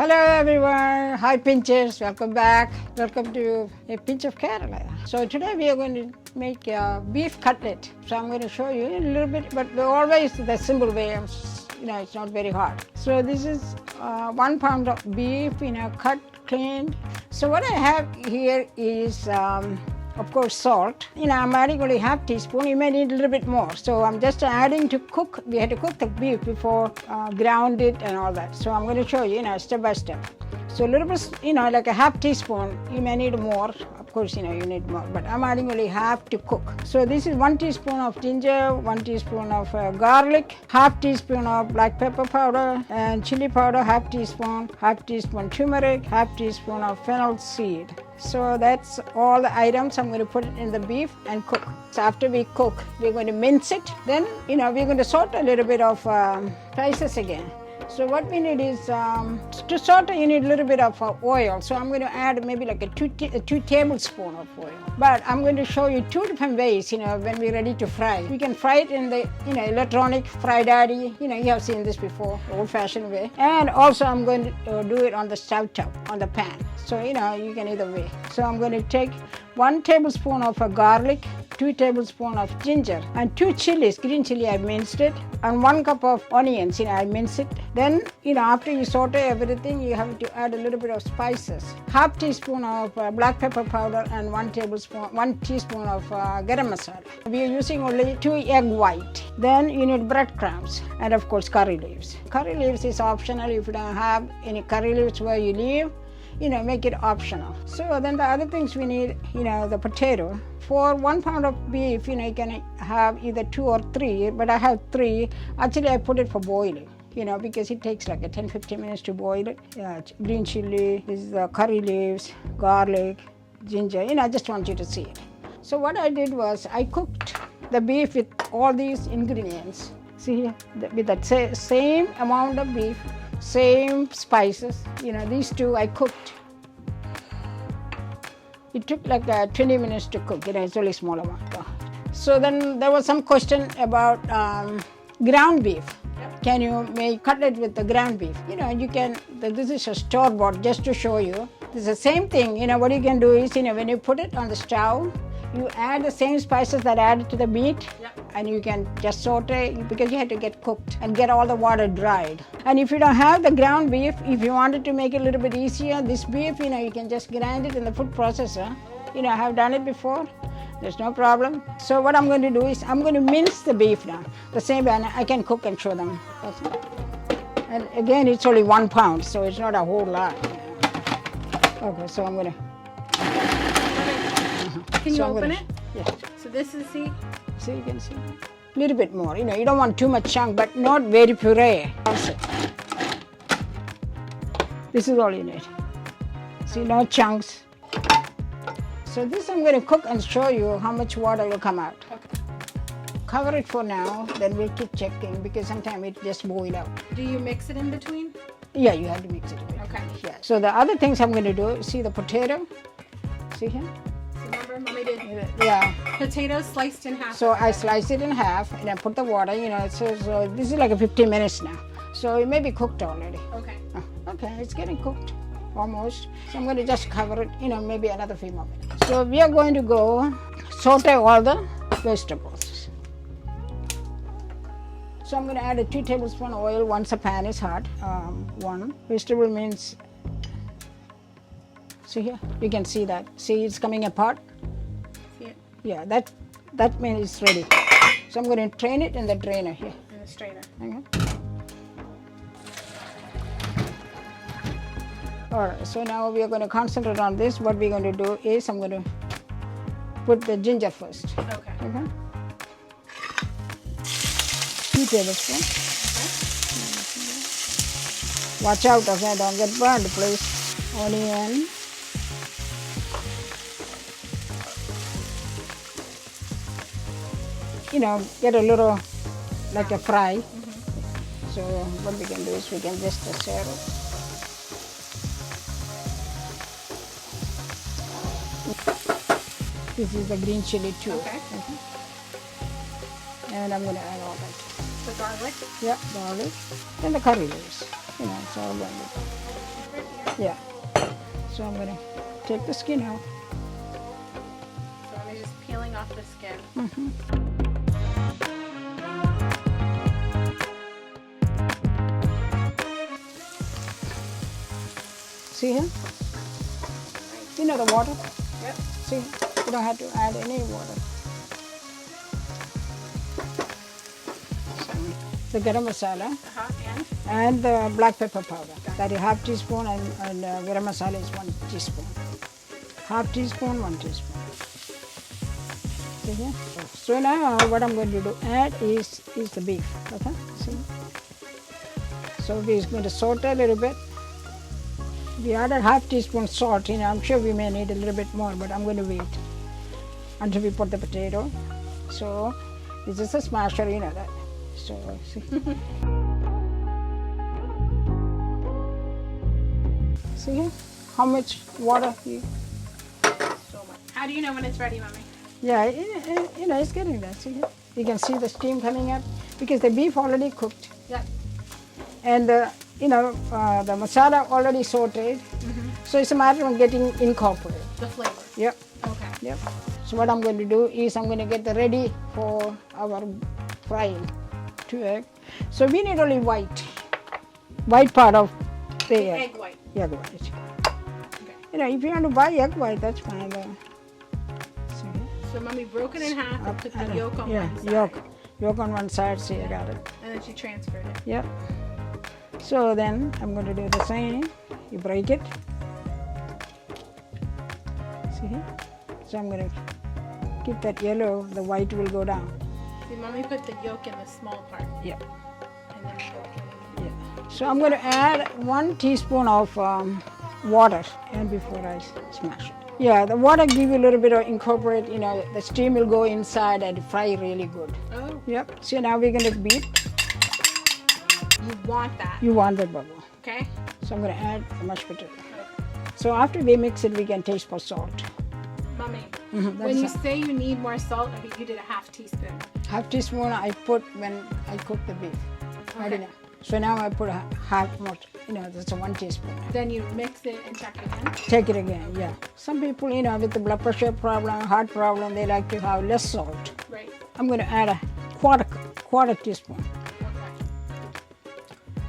Hello everyone, hi pinchers, welcome back. Welcome to a pinch of Kerala. So today we are going to make a beef cutlet. So I'm going to show you a little bit, but always the simple way. It's not very hard. So this is 1 pound of beef, cut, cleaned. So what I have here is of course salt. I'm adding only half teaspoon. You may need a little bit more. So I'm just adding to cook. We had to cook the beef before ground it and all that. So I'm going to show you, step by step. So a little bit, like a half teaspoon. You may need more. Of course, you need more. But I'm adding only half to cook. So this is 1 teaspoon of ginger, 1 teaspoon of garlic, half teaspoon of black pepper powder and chili powder, half teaspoon turmeric, half teaspoon of fennel seed. So that's all the items. I'm going to put it in the beef and cook. So after we cook, we're going to mince it. Then, we're going to saute a little bit of spices again. So what we need is, to saute you need a little bit of oil. So I'm going to add maybe like a 2 tablespoons of oil. But I'm going to show you 2 different ways, when we're ready to fry. We can fry it in the, electronic fry daddy. You have seen this before, old-fashioned way. And also I'm going to do it on the stove top, on the pan. So, you can either way. So I'm going to take 1 tablespoon of garlic, 2 tablespoons of ginger, and 2 chillies, green chili I minced it, and 1 cup of onions, I minced it. Then, after you saute everything, you have to add a little bit of spices. Half teaspoon of black pepper powder and 1 teaspoon of garam masala. We are using only 2 egg white. Then you need breadcrumbs and of course curry leaves. Curry leaves is optional. If you don't have any curry leaves where you live, make it optional. So then the other things we need, the potato. For 1 pound of beef, you can have either 2 or 3, but I have 3. Actually, I put it for boiling, because it takes like 10-15 minutes to boil it. Green chili, this is the curry leaves, garlic, ginger, I just want you to see it. So what I did was I cooked the beef with all these ingredients. See here, with that same amount of beef, same spices, these 2 I cooked. It took like 20 minutes to cook, it's only small amount. So then there was some question about ground beef. Yep. Can you make cutlet with the ground beef? You can, this is a store-bought, just to show you. It's the same thing, what you can do is, when you put it on the stove, you add the same spices that added to the meat. Yep. And you can just saute, because you have to get cooked and get all the water dried. And if you don't have the ground beef, if you wanted to make it a little bit easier, this beef, you can just grind it in the food processor. I have done it before. There's no problem. So what I'm going to do is I'm going to mince the beef now. The same way I can cook and show them. And again, it's only 1 pound, so it's not a whole lot. Okay, so I'm going to... Can you open it? Yeah. So this is the... So you can see a little bit more. You don't want too much chunk, but not very puree. Also, this is all you need. See, no chunks. So this I'm going to cook and show you how much water will come out. Okay. Cover it for now, then we'll keep checking because sometimes it just boils out. Do you mix it in between? Yeah, you have to mix it. Okay. Yeah. So the other things I'm going to do, see the potato? See here? Remember, Mommy did potatoes sliced in half. So I slice it in half and I put the water, so this is like 15 minutes now. So it may be cooked already. Okay. Okay, it's getting cooked, almost. So I'm going to just cover it, maybe another few more minutes. So we are going to go saute all the vegetables. So I'm going to add 2 tablespoons of oil once the pan is hot. 1 vegetable means... See here, you can see that. See, it's coming apart. See it? Yeah, that means it's ready. So I'm going to drain it in the drainer here. In the strainer. Okay. All right, so now we are going to concentrate on this. What we're going to do is I'm going to put the ginger first. Okay. 2 tablespoons. Okay. Watch out, okay, don't get burned, please. Onion. Get a little like a fry. So what we can do is we can just stir it. This is the green chili too. Okay. And I'm going to add all that. The garlic? Yeah, garlic. And the curry leaves. It's all going to Yeah. So I'm going to take the skin out. So I'm just peeling off the skin. Mm-hmm. See here? You know the water? Yep. See, you don't have to add any water. So, the garam masala and the black pepper powder. That is half teaspoon and garam masala is 1 teaspoon. Half teaspoon, 1 teaspoon. See here? So now what I'm going to do add is the beef. Okay? See? So we're going to saute a little bit. We added half teaspoon salt. I'm sure we may need a little bit more, but I'm going to wait until we put the potato. So this is a smasher, you know that. So see. See here? How much water? So much. How do you know when it's ready, Mommy? Yeah, it's getting there. See here? You can see the steam coming up because the beef already cooked. Yep. And the masala already sauteed. Mm-hmm. So it's a matter of getting incorporated. The flavor. Yep. Okay. Yep. So what I'm going to do is I'm going to get the ready for our frying 2 eggs. So we need only white part of the egg. Egg white. Egg white. Okay. If you want to buy egg white, that's fine. So Mommy broke it in half and put the yolk on one side. Yolk on one side. See, I got it. And then she transferred it. Yep. So then I'm going to do the same. You break it. See here? So I'm going to keep that yellow, the white will go down. See, Mommy put the yolk in the small part. Yeah. And then the yolk in the Yeah. So I'm going to add 1 teaspoon of water and before I smash it. Yeah, the water give you a little bit of incorporate, the steam will go inside and fry really good. Oh. Yep. So now we're going to beat. You want that. You want that bubble. Okay. So I'm going to add the mashed potato. Okay. So after we mix it, we can taste for salt. Mommy, Mm-hmm, when you say you need more salt, I think you did a half teaspoon. Half teaspoon I put when I cook the beef. Okay. I don't know. So now I put a half more, that's a 1 teaspoon. Then you mix it and check it again? Take it again, yeah. Some people, with the blood pressure problem, heart problem, they like to have less salt. Right. I'm going to add a quarter teaspoon. Okay.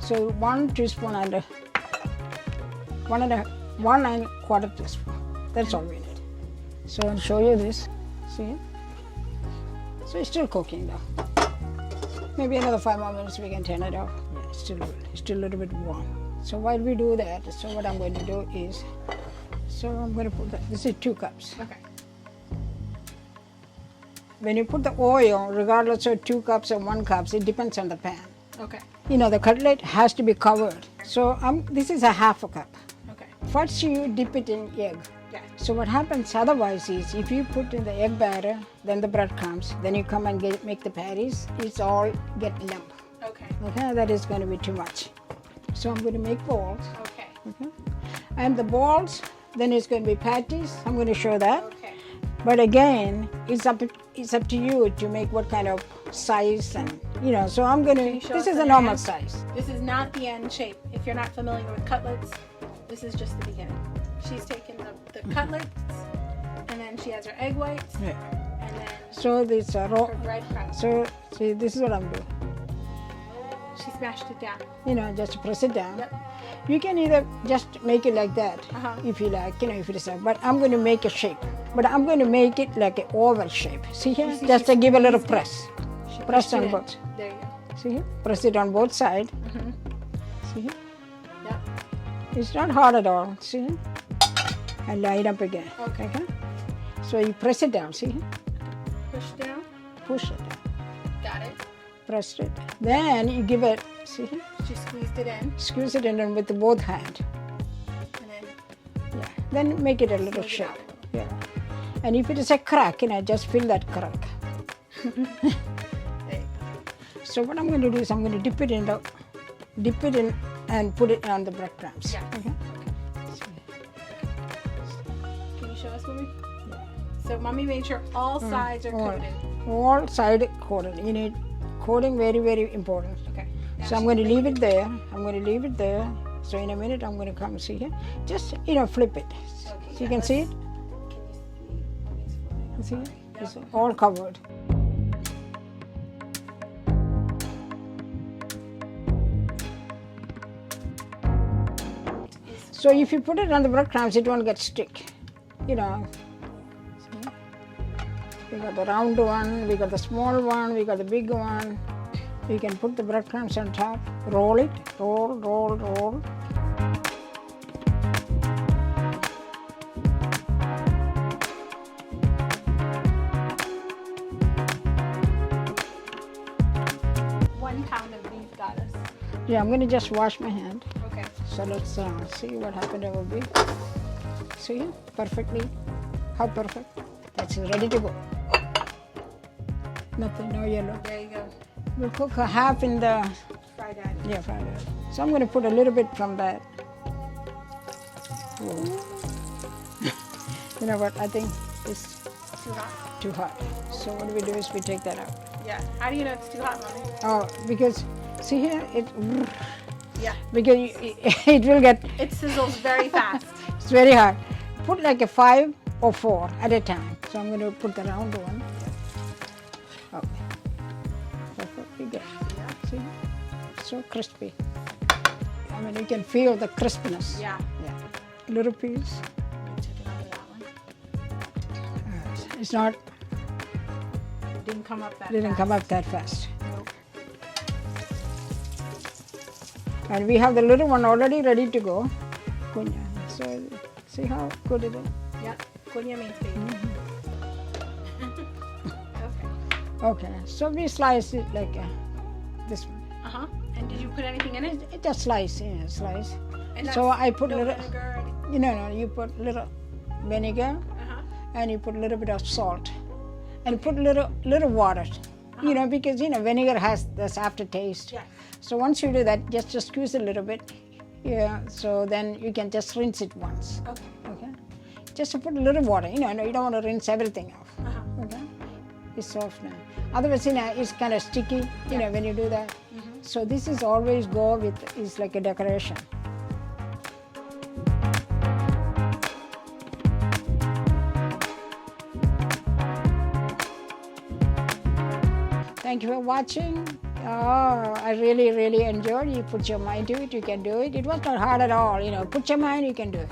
So 1 teaspoon and 1 teaspoon. That's all we need. So I'll show you this. See? So it's still cooking though. Maybe another 5 more minutes we can turn it off. Yeah, it's still a little bit warm. So while we do that, so what I'm going to do is, so I'm going to put this is 2 cups. Okay. When you put the oil, regardless of 2 cups or 1 cup, it depends on the pan. Okay. The cutlet has to be covered. So this is a half a cup. Okay. First you dip it in egg. Yeah. So what happens otherwise is if you put in the egg batter, then the breadcrumbs, then you come and make the patties, it's all get lump. Okay. Okay, that is going to be too much. So I'm going to make balls. Okay. Okay. And the balls, then it's going to be patties. I'm going to show that. Okay. But again, it's up to you to make what kind of size and so I'm going to, this is a normal size. This is not the end shape. If you're not familiar with cutlets, this is just the beginning. She's taken the cutlets and then she has her egg whites and then so this raw her breadcrumbs. So see, this is what I'm doing. She smashed it down. Just press it down. Yep. You can either just make it like that if you like, if you decide. But I'm going to make a shape. But I'm going to make it like an oval shape. See here? Just to give a little press. Press on both. There you go. See here? Press it on both sides. Mm-hmm. See here? Yep. It's not hard at all. See here? And line up again. Okay. So you press it down. See here? Push down. Push it down. Got it. Press it. Then you give it. See here? She squeezed it in. Squeeze it in with both hands. And then. Yeah. Then make it a little shape. Yeah. And if it is a crack, just fill that crack. There you go. So what I'm going to do is I'm going to dip it in and put it on the breadcrumbs. Yeah. Okay. Can you show us, Mommy? Yeah. So Mommy made sure all sides are coated. All sides coated. You need coating, very, very important. Okay. So I'm going to leave it there. I'm going to leave it there. So in a minute, I'm going to come see here. Just, flip it. So you can see it? You see it? It's all covered. So if you put it on the breadcrumbs, it won't get stick. See? We got the round one, we got the small one, we got the big one. You can put the breadcrumbs on top, roll it, roll, roll, roll. Yeah, I'm going to just wash my hand. Okay. So let's see what happened over beef. See, perfectly. How perfect? That's ready to go. Nothing, no yellow. There you go. We'll cook a half in the Fried egg. yeah, fried egg. So I'm going to put a little bit from that. You know what? I think it's Too hot. too hot. So what we do is we take that out. Yeah. How do you know it's too hot, Mommy? Oh, because see here, Yeah. because it will get. It sizzles very fast. It's very hard. Put like a 5 or 4 at a time. So I'm going to put the round one. Okay. Perfectly good. Yeah. See? So crispy. I mean, you can feel the crispiness. Yeah. Yeah. Little piece. Check it out of that one. It's not. It didn't come up that Didn't fast. come up that fast. Nope. And we have the little one already ready to go. Kunya. So see how good it is. Yeah. Kunya means baby. Okay. Okay. So we slice it like this one. Uh-huh. And did you put anything in it? It just slice, yeah, slice. And So I put no little. vinegar. No. You put little vinegar Uh-huh. and you put a little bit of salt, and you put little water. Because vinegar has this aftertaste. Yeah. So once you do that, just squeeze a little bit. Yeah. So then you can just rinse it once. Okay. Okay. Just to put a little water. You don't want to rinse everything off. Uh-huh. Okay. It's soft now. Otherwise, it's kind of sticky. When you do that. Mm-hmm. So this is always go with is like a decoration. Thank you for watching. Oh, I really, really enjoyed. You put your mind to it, you can do it. It was not hard at all. Put your mind, you can do it.